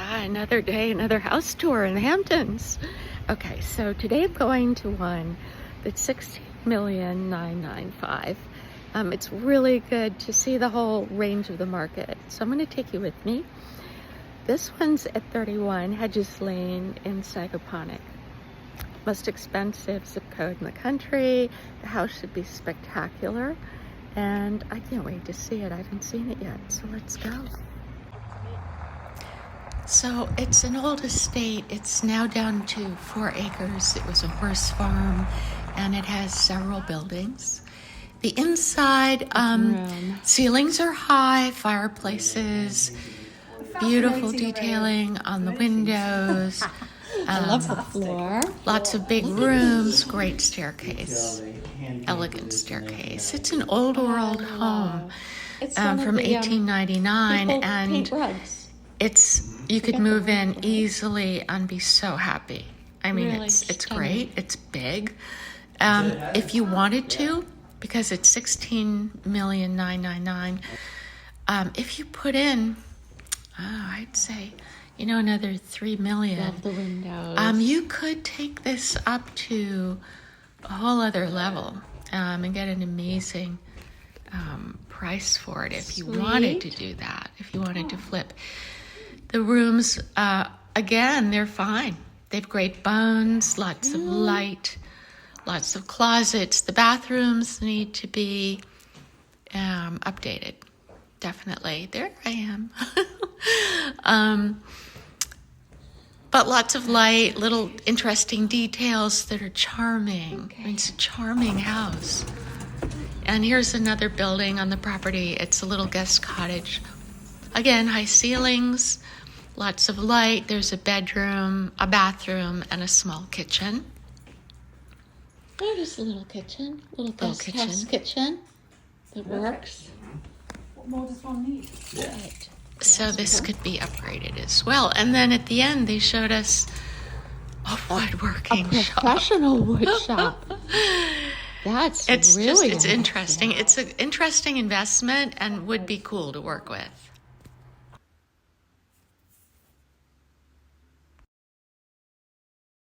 Another day, another house tour in the Hamptons. Okay, so today I'm going to one that's $16,995,000. It's really good to see the whole range of the market. So I'm going to take you with me. This one's at 31 Hedges Lane in Sagaponack. Most expensive zip code in the country. The house should be spectacular. And I can't wait to see it. I haven't seen it yet, so let's go. So it's an old estate. It's now down to 4 acres. It was a horse farm, and it has several buildings. The inside, ceilings are high, fireplaces, beautiful detailing on the windows. I love the floor. Lots of big rooms, great staircase, elegant staircase. It's an old world home from 1899, and you could move in easily and be so happy. I mean, really it's great. It's big. If you wanted to, because it's $16,999,000. If you put in, I'd say, another $3 million. Love the windows. You could take this up to a whole other level and get an amazing price for it if you wanted to do that. If you wanted to flip. The rooms, again, they're fine. They have great bones, lots of light, lots of closets. The bathrooms need to be updated, definitely. There I am. But lots of light, little interesting details that are charming. Okay. It's a charming house. And here's another building on the property. It's a little guest cottage. Again, high ceilings, lots of light. There's a bedroom, a bathroom, and a small kitchen. Oh, just a little kitchen. Little guest house kitchen that works. What more does one need? Right. So this could be upgraded as well. And then at the end, they showed us a woodworking shop. A professional wood shop. It's really interesting. It's an interesting investment and would be cool to work with.